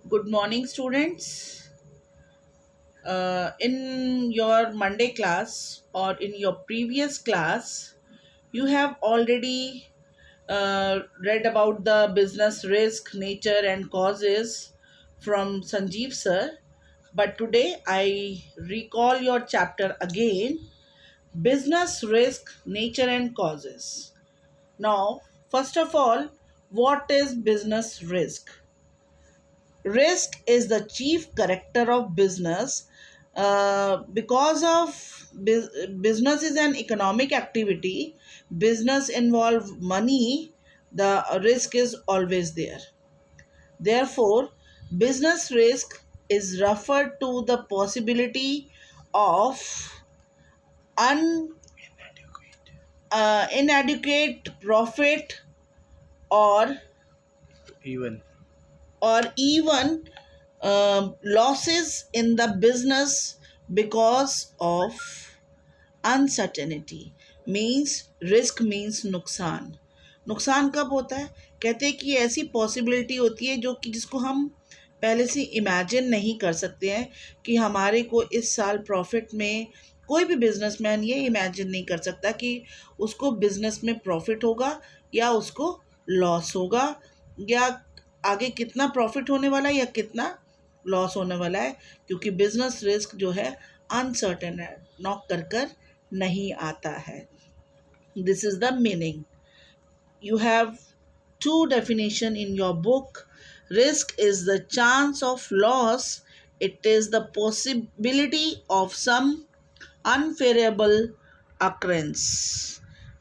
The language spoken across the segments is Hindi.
Good morning, students. In your Monday class or in your previous class, you have already read about the business risk, nature, and causes from Sanjeev sir. But today I recall your chapter again, business risk, nature, and causes. Now, first of all, what is business risk? Risk is the chief character of business because of business is an economic activity. Business involve money. The risk is always there. Therefore, business risk is referred to the possibility of un inadequate profit or Even. even losses in the business because of uncertainty. Means risk means नुकसान. नुकसान कब होता है? कहते हैं कि ऐसी पॉसिबिलिटी होती है जो कि जिसको हम पहले से इमेजिन नहीं कर सकते हैं कि हमारे को इस साल प्रॉफिट में, कोई भी बिजनेसमैन ये इमेजिन नहीं कर सकता कि उसको बिजनेस में प्रॉफिट होगा या उसको लॉस होगा, या आगे कितना प्रॉफिट होने वाला है या कितना लॉस होने वाला है, क्योंकि बिजनेस रिस्क जो है अनसर्टेन है, नॉक कर कर नहीं आता है. This is the meaning. You have two definition in your book. Risk is the chance of loss. It is the possibility of some unfavorable occurrence.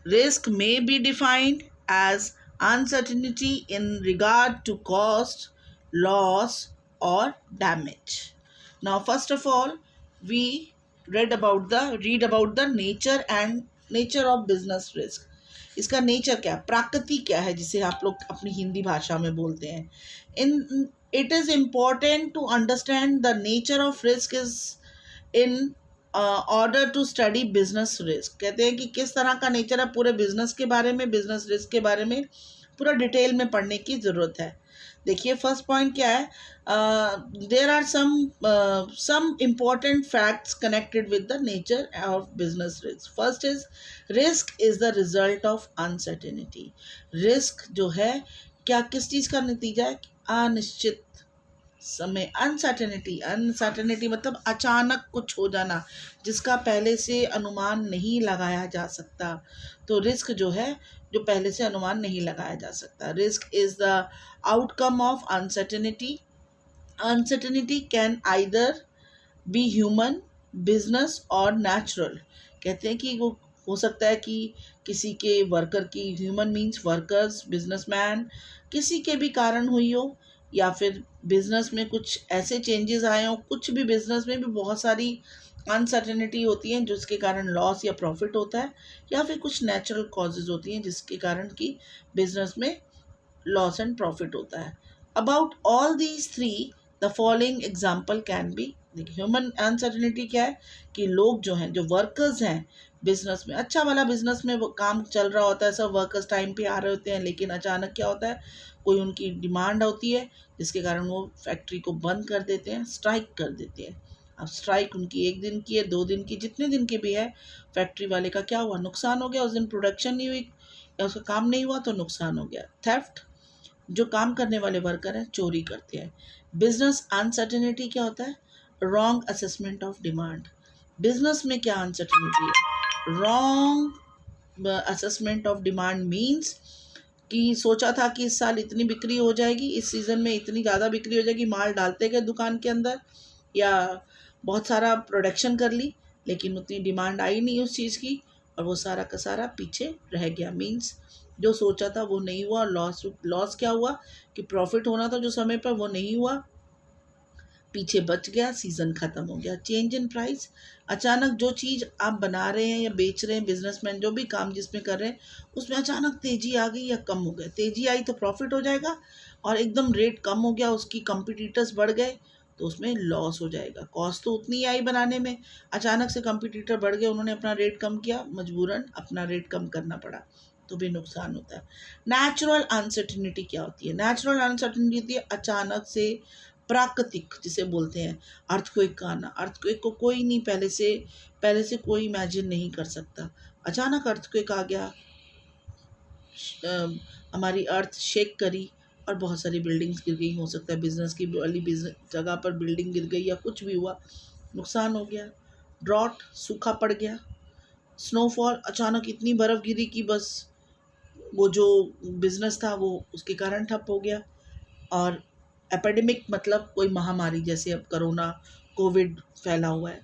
Risk may be defined as uncertainty in regard to cost, loss, or damage. Now, first of all, we read about the nature of business risk. इसका नेचर क्या है, प्रकृति क्या है, जिसे आप लोग अपनी हिंदी भाषा में बोलते हैं. In it is important to understand the nature of risk is in order to study business risk. कहते हैं कि किस तरह का नेचर है, पूरे बिजनेस के बारे में, बिजनेस रिस्क के बारे में पूरा डिटेल में पढ़ने की ज़रूरत है. देखिए फर्स्ट पॉइंट क्या है. There are some important facts connected with the nature of business risk. First is risk is the result of uncertainty. Risk जो है क्या, किस चीज़ का नतीजा है? अनिश्चित समय. अनसर्टेनिटी मतलब अचानक कुछ हो जाना जिसका पहले से अनुमान नहीं लगाया जा सकता. तो रिस्क जो है, जो पहले से अनुमान नहीं लगाया जा सकता. Risk is the outcome of uncertainty. Uncertainty can either be human, business और नेचुरल. कहते हैं कि वो हो सकता है कि किसी के वर्कर की, ह्यूमन मीन्स वर्कर्स, बिजनेसमैन, किसी के भी कारण हुई हो, या फिर बिजनेस में कुछ ऐसे चेंजेस आए हों. कुछ भी बिजनेस में भी बहुत सारी अनसर्टेनिटी होती हैं जिसके कारण लॉस या प्रॉफिट होता है, या फिर कुछ नेचुरल कॉजेज होती हैं जिसके कारण कि बिजनेस में लॉस एंड प्रॉफिट होता है. About all these three the following example can be. देखिए ह्यूमन अनसर्टेनिटी क्या है कि लोग जो हैं, जो वर्कर्स हैं बिजनेस में, अच्छा वाला बिजनेस में वो काम चल रहा होता है, सब वर्कर्स टाइम पे आ रहे होते हैं, लेकिन अचानक क्या होता है, कोई उनकी डिमांड होती है जिसके कारण वो फैक्ट्री को बंद कर देते हैं, स्ट्राइक कर देते हैं. अब स्ट्राइक उनकी 1 दिन की है, 2 दिन की, जितने दिन की भी है, फैक्ट्री वाले का क्या हुआ, नुकसान हो गया. उस दिन प्रोडक्शन नहीं हुई या उसका काम नहीं हुआ तो नुकसान हो गया. थेफ्ट, जो काम करने वाले वर्कर हैं चोरी करते हैं. बिजनेस अनसर्टेनिटी क्या होता है? Wrong assessment of demand. Business में क्या अनसर्टेनिटी है? Wrong assessment of demand means कि सोचा था कि इस साल इतनी बिक्री हो जाएगी, इस सीज़न में इतनी ज़्यादा बिक्री हो जाएगी, माल डालते गए दुकान के अंदर, या बहुत सारा प्रोडक्शन कर ली, लेकिन उतनी डिमांड आई नहीं उस चीज़ की, और वो सारा का सारा पीछे रह गया. मीन्स जो सोचा था वो नहीं हुआ. लॉस लॉस क्या हुआ कि प्रॉफिट होना था जो समय पर वो नहीं हुआ, पीछे बच गया, सीज़न ख़त्म हो गया. चेंज इन प्राइस, अचानक जो चीज़ आप बना रहे हैं या बेच रहे हैं, बिजनेसमैन जो भी काम जिसमें कर रहे हैं, उसमें अचानक तेज़ी आ गई या कम हो गया. तेज़ी आई तो प्रॉफिट हो जाएगा, और एकदम रेट कम हो गया, उसकी कंपटीटर्स बढ़ गए तो उसमें लॉस हो जाएगा. कॉस्ट तो उतनी आई बनाने में, अचानक से कंपटीटर बढ़ गए, उन्होंने अपना रेट कम किया, मजबूरन अपना रेट कम करना पड़ा, तो भी नुकसान होता है. नेचुरल अनसर्टिनिटी क्या होती है? नेचुरल अनसर्टिनिटी होती है अचानक से प्राकृतिक जिसे बोलते हैं, अर्थक्वेक का आना, अर्थक्वेक को कोई नहीं पहले से कोई इमेजिन नहीं कर सकता। अचानक अर्थक्वेक आ गया, अ, हमारी अर्थ शेक करी और बहुत सारी बिल्डिंग्स गिर गई, हो सकता है बिजनेस की वाली बिजनेस जगह पर बिल्डिंग गिर गई या कुछ भी हुआ, नुकसान हो गया। ड्रॉट, सूखा पड़ गया। स्नोफॉल, अचानक इतनी बर्फ़ गिरी कि बस वो जो बिजनेस था वो उसके कारण ठप हो गया। और एपिडेमिक मतलब कोई महामारी, जैसे अब कोरोना, कोविड फैला हुआ है।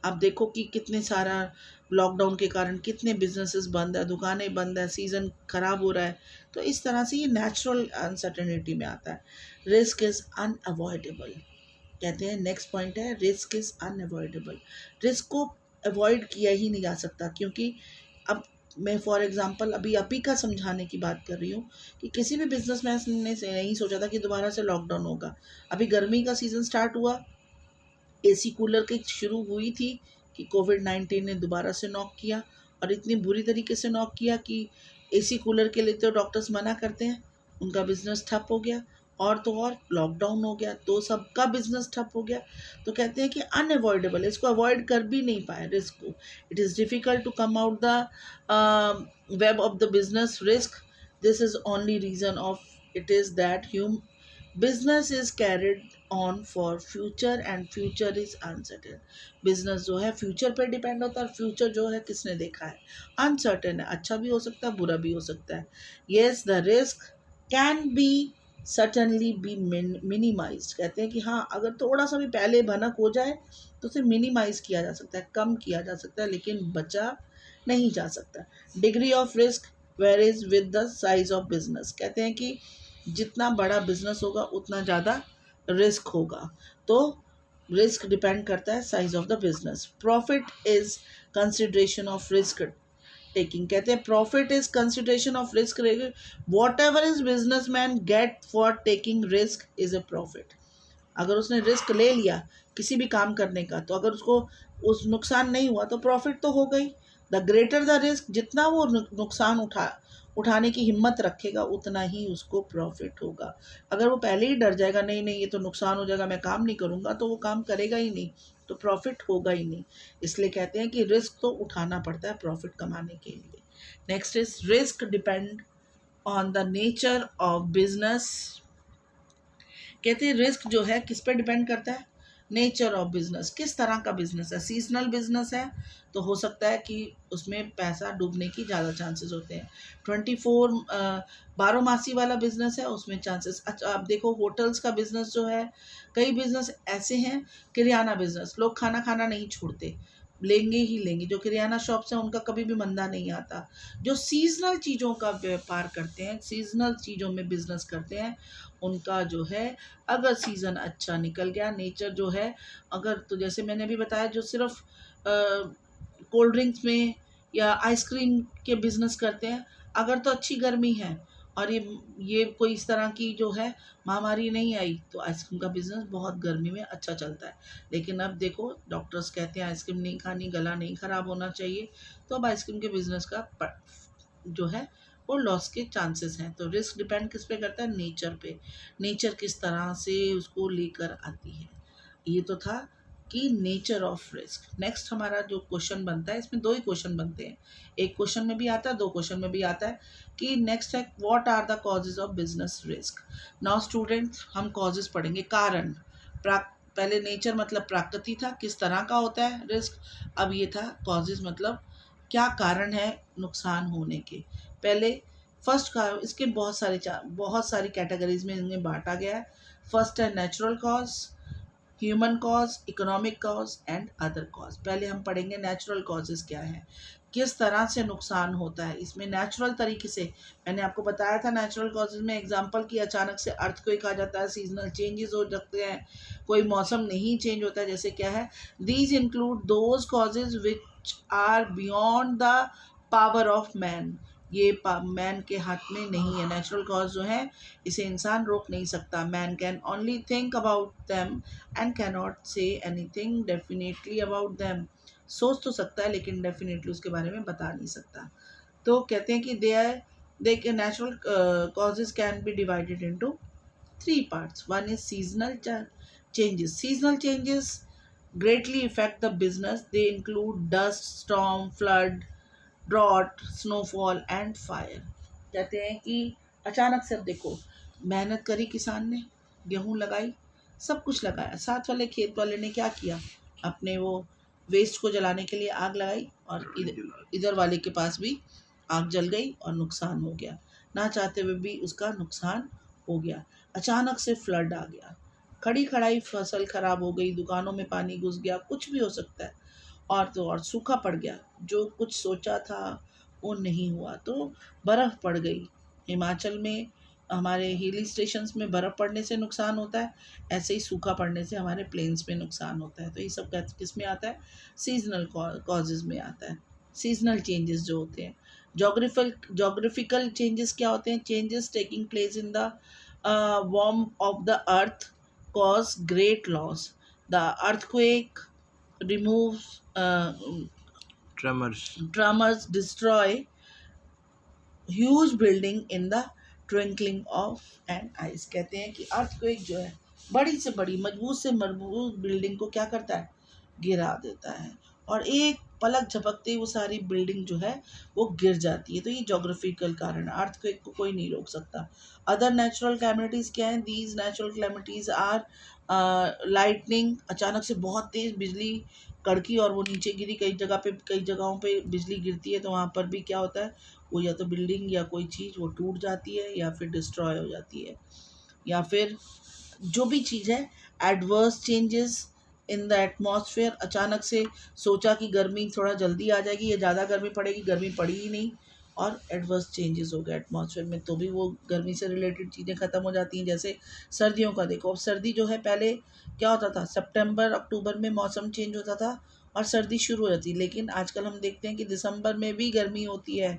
आप देखो कि कितने सारा लॉकडाउन के कारण कितने बिजनेसेस बंद है, दुकानें बंद है, सीज़न ख़राब हो रहा है। तो इस तरह से ये नेचुरल अनसर्टेनिटी में आता है। रिस्क इज़ अनअवॉइडेबल, कहते हैं नेक्स्ट पॉइंट है रिस्क इज़ अनअवॉइडेबल। रिस्क को अवॉइड किया ही नहीं जा सकता, क्योंकि अब मैं फॉर एग्जांपल अभी का समझाने की बात कर रही हूँ कि किसी भी बिजनेसमैन ने से नहीं सोचा था कि दोबारा से लॉकडाउन होगा। अभी गर्मी का सीज़न स्टार्ट हुआ, एसी कूलर की शुरू हुई थी कि कोविड-19 ने दोबारा से नॉक किया, और इतनी बुरी तरीके से नॉक किया कि एसी कूलर के लिए तो डॉक्टर्स मना करते हैं, उनका बिज़नेस ठप हो गया। और तो और लॉकडाउन हो गया तो सबका बिज़नेस ठप हो गया। तो कहते हैं कि अनअवॉइडेबल है, इसको अवॉइड कर भी नहीं पाए रिस्क को। It is difficult to come out the web of the business risk. This is only reason of it is that business is carried on for future and future is uncertain. Business जो है फ्यूचर पे डिपेंड होता है, और फ्यूचर जो है किसने देखा है, अनसर्टेन है, अच्छा भी हो सकता है बुरा भी हो सकता है। Yes the risk can be certainly be minimize, कहते हैं कि हाँ अगर थोड़ा सा भी पहले भनक हो जाए तो उसे मिनिमाइज किया जा सकता है, कम किया जा सकता है, लेकिन बचा नहीं जा सकता। Degree of risk varies with the size of business, कहते हैं कि जितना बड़ा बिजनेस होगा उतना ज़्यादा रिस्क होगा। तो रिस्क डिपेंड करता है size of the business. Profit is consideration of risk taking, कहते हैं profit is consideration of risk. What ever is business main get for taking risk is a profit. अगर उसने रिस्क ले लिया किसी भी काम करने का, तो अगर उसको उस नुकसान नहीं हुआ तो प्रॉफिट तो हो गई। द ग्रेटर द रिस्क, जितना वो नुकसान उठाने की हिम्मत रखेगा उतना ही उसको प्रॉफिट होगा। अगर वो पहले ही डर जाएगा नहीं नहीं ये तो नुकसान हो जाएगा मैं काम नहीं करूँगा, तो वो काम करेगा ही नहीं, तो प्रॉफिट होगा ही नहीं। इसलिए कहते हैं कि रिस्क तो उठाना पड़ता है प्रॉफिट कमाने के लिए। Next is risk depend on the nature of business, कहते हैं रिस्क जो है किस पे डिपेंड करता है, नेचर ऑफ बिजनेस, किस तरह का बिजनेस है। सीजनल बिजनेस है तो हो सकता है कि उसमें पैसा डूबने की ज़्यादा चांसेस होते हैं। 24 बारहमासी वाला बिजनेस है उसमें चांसेस, अच्छा आप देखो होटल्स का बिजनेस जो है, कई बिजनेस ऐसे हैं, किरियाना बिजनेस, लोग खाना खाना नहीं छोड़ते, लेंगे ही लेंगे। जो किरियाना शॉप्स हैं उनका कभी भी मंदा नहीं आता। जो सीजनल चीज़ों का व्यापार करते हैं, सीजनल चीज़ों में बिजनेस करते हैं, उनका जो है अगर सीज़न अच्छा निकल गया, नेचर जो है, अगर तो जैसे मैंने अभी बताया जो सिर्फ कोल्ड ड्रिंक्स में या आइसक्रीम के बिजनेस करते हैं, अगर तो अच्छी गर्मी है और ये कोई इस तरह की जो है महामारी नहीं आई, तो आइसक्रीम का बिजनेस बहुत गर्मी में अच्छा चलता है। लेकिन अब देखो डॉक्टर्स कहते हैं आइसक्रीम नहीं खानी, गला नहीं खराब होना चाहिए, तो अब आइसक्रीम के बिजनेस का जो है वो लॉस के चांसेस हैं। तो रिस्क डिपेंड किस पे करता है, नेचर पे, नेचर किस तरह से उसको लेकर आती है। ये तो था कि नेचर ऑफ रिस्क। नेक्स्ट हमारा जो क्वेश्चन बनता है, इसमें दो ही क्वेश्चन बनते हैं, एक क्वेश्चन में भी आता है दो क्वेश्चन में भी आता है, कि नेक्स्ट है what are the causes of business risk. Now students हम कॉजेज पढ़ेंगे, कारण। पहले नेचर मतलब प्रकृति था, किस तरह का होता है रिस्क, अब ये था कॉजेज मतलब क्या कारण है नुकसान होने के। पहले फर्स्ट का, इसके बहुत सारी कैटेगरीज में इन्हें बांटा गया है। फर्स्ट है natural cause, human cause, economic cause and other cause. पहले हम पढ़ेंगे नेचुरल कॉजेज क्या है, किस तरह से नुकसान होता है। इसमें नेचुरल तरीके से मैंने आपको बताया था, नेचुरल कॉजेज में एग्जांपल की अचानक से अर्थक्वेक आ जाता है, सीजनल चेंजेस हो सकते हैं, कोई मौसम नहीं चेंज होता है, जैसे क्या है, these include those causes which are beyond the power of man. ये मैन के हाथ में नहीं है। नेचुरल कॉज जो है इसे इंसान रोक नहीं सकता। Man can only think about them and cannot say anything definitely about them. सोच तो सकता है लेकिन डेफिनेटली उसके बारे में बता नहीं सकता। तो कहते हैं कि they can natural causes can be divided into three parts. One is seasonal changes. Seasonal changes greatly affect the business. They include dust, storm, flood, drought, snowfall and fire. कहते हैं कि अचानक से, अब देखो, मेहनत करी किसान ने, गेहूं लगाई, सब कुछ लगाया, साथ वाले खेत वाले ने क्या किया, अपने वो वेस्ट को जलाने के लिए आग लगाई, और इधर वाले के पास भी आग जल गई और नुकसान हो गया, ना चाहते हुए भी उसका नुकसान हो गया। अचानक से फ्लड आ गया, खड़ी खड़ाई फसल खराब हो गई, दुकानों में पानी घुस गया, कुछ भी हो सकता है। और तो और सूखा पड़ गया, जो कुछ सोचा था वो नहीं हुआ, तो बर्फ़ पड़ गई। हिमाचल में हमारे हिली स्टेशंस में बर्फ़ पड़ने से नुकसान होता है, ऐसे ही सूखा पड़ने से हमारे प्लेन्स में नुकसान होता है। तो ये सब किस में आता है, सीजनल कॉजेज़ में आता है। सीजनल चेंजेस जो होते हैं, जोग्राफिकल चेंजेस क्या होते हैं, changes taking place in the warm of the earth cause great loss. The earthquake removes tremors. tremors, destroy huge building in the twinkling of an eyes। कहते हैं कि अर्थक्वेक जो है, बड़ी से बड़ी, मजबूत से मजबूत बिल्डिंग को क्या करता है, गिरा देता है, और एक पलक झपकते ही वो सारी बिल्डिंग जो है वो गिर जाती है। तो ये जोग्राफिकल कारण है, अर्थक्वेक को कोई नहीं रोक सकता। अदर नेचुरल कैलमिटीज़ क्या हैं, these natural calamities are lightning, अचानक से बहुत तेज़ बिजली कड़की और वो नीचे गिरी, कई जगहों पे बिजली गिरती है, तो वहाँ पर भी क्या होता है, वो या तो बिल्डिंग या कोई चीज़ वो टूट जाती है या फिर डिस्ट्रॉय हो जाती है। या फिर जो भी चीज़ है, adverse changes in the atmosphere, अचानक से सोचा कि गर्मी थोड़ा जल्दी आ जाएगी या ज़्यादा गर्मी पड़ेगी, गर्मी पड़ी ही नहीं, और एडवर्स चेंजेस हो गए एटमॉस्फेयर में, तो भी वो गर्मी से रिलेटेड चीज़ें ख़त्म हो जाती हैं। जैसे सर्दियों का देखो, अब सर्दी जो है, पहले क्या होता था, सितंबर अक्टूबर में मौसम चेंज होता था और सर्दी शुरू हो जाती, लेकिन आजकल हम देखते हैं कि दिसंबर में भी गर्मी होती है,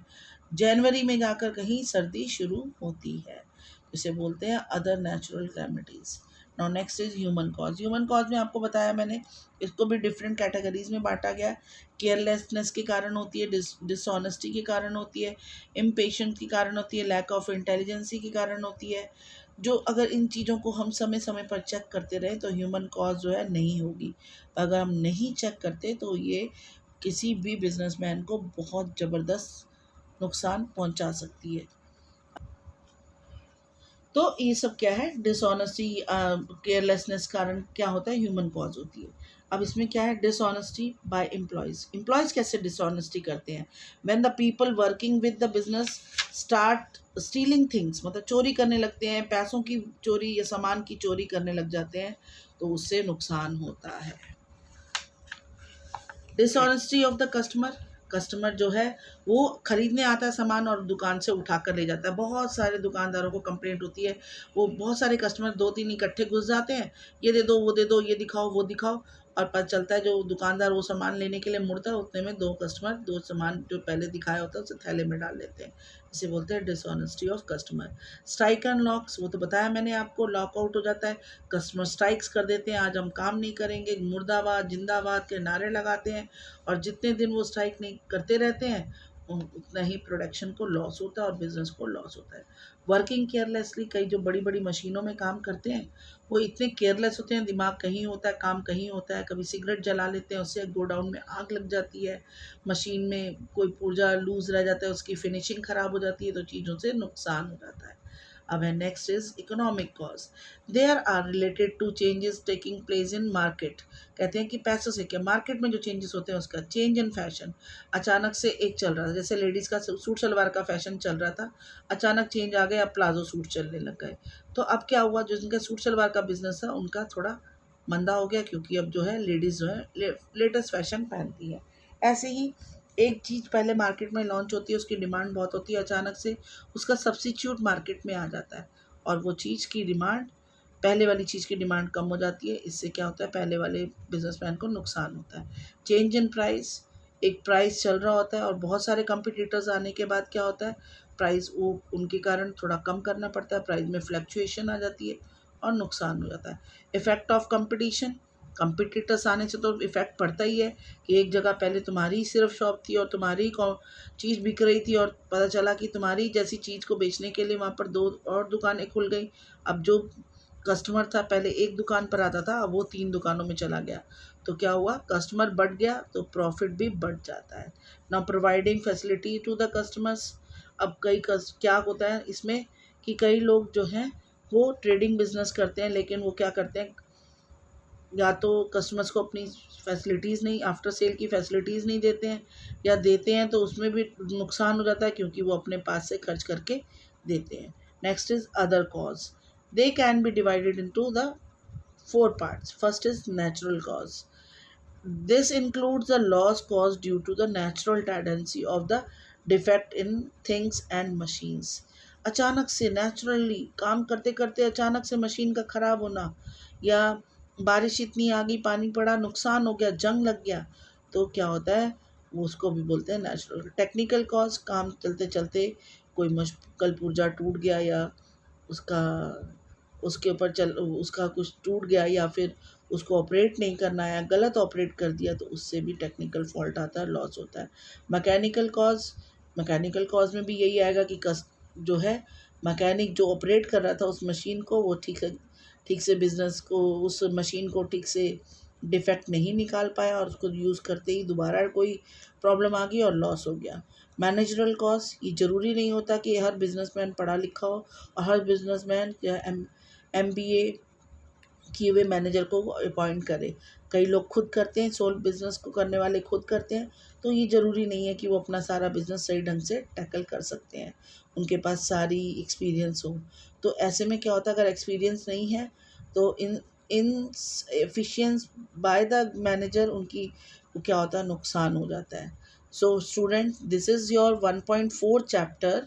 जनवरी में जाकर कहीं सर्दी शुरू होती है। इसे बोलते हैं other natural calamities. Now next is human cause. Human cause में आपको बताया मैंने, इसको भी डिफरेंट कैटेगरीज में बांटा गया है। केयरलेसनेस के कारण होती है, डिसऑनेस्टी के कारण होती है, इम्पेशेंस के कारण होती है, लैक ऑफ इंटेलिजेंसी के कारण होती है। जो अगर इन चीज़ों को हम समय समय पर चेक करते रहें तो ह्यूमन कॉज जो है नहीं होगी। अगर हम नहीं चेक करते तो ये किसी भी बिजनेसमैन को बहुत ज़बरदस्त नुकसान पहुंचा सकती है। तो ये सब क्या है, डिसऑनेस्टी, केयरलेसनेस कारण क्या होता है, ह्यूमन कॉज होती है। अब इसमें क्या है, डिसऑनेस्टी बाय एम्प्लॉयज़ कैसे डिसऑनेस्टी करते हैं, when the people working with the business start stealing things, मतलब चोरी करने लगते हैं, पैसों की चोरी या सामान की चोरी करने लग जाते हैं, तो उससे नुकसान होता है। Dishonesty of the customer, customer जो है वो खरीदने आता है सामान और दुकान से उठा कर ले जाता है। बहुत सारे दुकानदारों को कंप्लेंट होती है, वो बहुत सारे कस्टमर 2-3 इकट्ठे घुस जाते हैं, ये दे दो, वो दे दो, ये दिखाओ, वो दिखाओ, और पता चलता है जो दुकानदार वो सामान लेने के लिए मुड़ता है, उतने में 2 कस्टमर 2 सामान जो पहले दिखाया होता है उसे थैले में डाल लेते हैं। इसे बोलते हैं dishonesty of customer. Strike and locks, वो तो बताया मैंने आपको, लॉकआउट हो जाता है, कस्टमर स्ट्राइक्स कर देते हैं, आज हम काम नहीं करेंगे, मुर्दाबाद जिंदाबाद के नारे लगाते हैं, और जितने दिन वो स्ट्राइक नहीं करते रहते हैं उतना ही प्रोडक्शन को लॉस होता है और बिजनेस को लॉस होता है। वर्किंग केयरलेसली, कई जो बड़ी बड़ी मशीनों में काम करते हैं वो इतने केयरलेस होते हैं, दिमाग कहीं होता है, काम कहीं होता है, कभी सिगरेट जला लेते हैं, उससे गोडाउन में आग लग जाती है, मशीन में कोई पुर्जा लूज रह जाता है, उसकी फिनिशिंग ख़राब हो जाती है, तो चीज़ों से नुकसान हो जाता है। अब है next is economic cause, there are related to changes taking place in market. कहते हैं कि पैसों से क्या, मार्केट में जो चेंजेस होते हैं उसका, चेंज इन फैशन, अचानक से एक चल रहा था, जैसे लेडीज़ का सूट सलवार का फैशन चल रहा था, अचानक चेंज आ गया, अब प्लाजो सूट चलने लग गए, तो अब क्या हुआ, जो जिनका सूट सलवार का बिजनेस था उनका थोड़ा मंदा हो गया, क्योंकि अब जो है लेडीज़ जो है लेटेस्ट फैशन पहनती है। ऐसे ही एक चीज़ पहले मार्केट में लॉन्च होती है, उसकी डिमांड बहुत होती है, अचानक से उसका सब्स्टिट्यूट मार्केट में आ जाता है और वो चीज़ की डिमांड, पहले वाली चीज़ की डिमांड कम हो जाती है, इससे क्या होता है, पहले वाले बिजनेसमैन को नुकसान होता है। चेंज इन प्राइस, एक प्राइस चल रहा होता है और बहुत सारे कंपटीटर्स आने के बाद क्या होता है, प्राइस वो उनके कारण थोड़ा कम करना पड़ता है, प्राइस में फ्लक्चुएशन आ जाती है और नुकसान हो जाता है। इफेक्ट ऑफ कंपटीशन, कंपिटिटर्स आने से तो इफ़ेक्ट पड़ता ही है कि एक जगह पहले तुम्हारी ही सिर्फ शॉप थी और तुम्हारी ही चीज़ बिक रही थी और पता चला कि तुम्हारी जैसी चीज़ को बेचने के लिए वहाँ पर दो और दुकानें खुल गई। अब जो कस्टमर था पहले एक दुकान पर आता था, अब वो 3 दुकानों में चला गया। तो क्या हुआ, कस्टमर बढ़ गया तो प्रॉफिट भी बढ़ जाता है। Now providing facility to the customers. अब क्या होता है इसमें कि कई लोग जो हैं वो ट्रेडिंग बिजनेस करते हैं, लेकिन वो क्या करते हैं, या तो कस्टमर्स को अपनी फैसिलिटीज़ नहीं, आफ्टर सेल की फैसिलिटीज़ नहीं देते हैं, या देते हैं तो उसमें भी नुकसान हो जाता है क्योंकि वो अपने पास से खर्च करके देते हैं। Next is other cause. They can be divided into the 4 parts. First is natural cause. This includes the loss caused due to the natural tendency of the defect in things and machines. अचानक से नेचुरली काम करते करते अचानक से मशीन का ख़राब होना, या बारिश इतनी आ गई, पानी पड़ा, नुकसान हो गया, जंग लग गया, तो क्या होता है वो उसको भी बोलते हैं नेचुरल। टेक्निकल कॉज, काम चलते चलते कोई कल पुर्जा टूट गया, या उसका उसके ऊपर चल उसका कुछ टूट गया, या फिर उसको ऑपरेट नहीं करना आया, गलत ऑपरेट कर दिया, तो उससे भी टेक्निकल फॉल्ट आता है, लॉस होता है। मैकेनिकल कॉज, मैकेनिकल कॉज में भी यही आएगा कि जो है मैकेनिक जो ऑपरेट कर रहा था उस मशीन को, वो ठीक से बिजनेस को, उस मशीन को ठीक से डिफेक्ट नहीं निकाल पाया और उसको यूज़ करते ही दोबारा कोई प्रॉब्लम आ गई और लॉस हो गया। मैनेजरल कॉस्ट, ये ज़रूरी नहीं होता कि हर बिजनेसमैन पढ़ा लिखा हो और हर बिजनेसमैन या MBA किए हुए मैनेजर को अपॉइंट करे। कई लोग खुद करते हैं, सोल बिजनेस को करने वाले खुद करते हैं, तो ये ज़रूरी नहीं है कि वो अपना सारा बिजनेस सही ढंग से टैकल कर सकते हैं, उनके पास सारी एक्सपीरियंस हो। तो ऐसे में क्या होता है, अगर एक्सपीरियंस नहीं है तो इन इन एफिशिएंस बाय द मैनेजर उनकी क्या होता है, नुकसान हो जाता है। So students, this is your 1.4 chapter,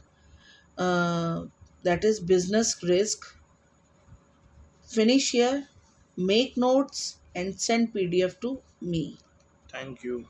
that is business risk. Finish here, make notes and send PDF to me. Thank you.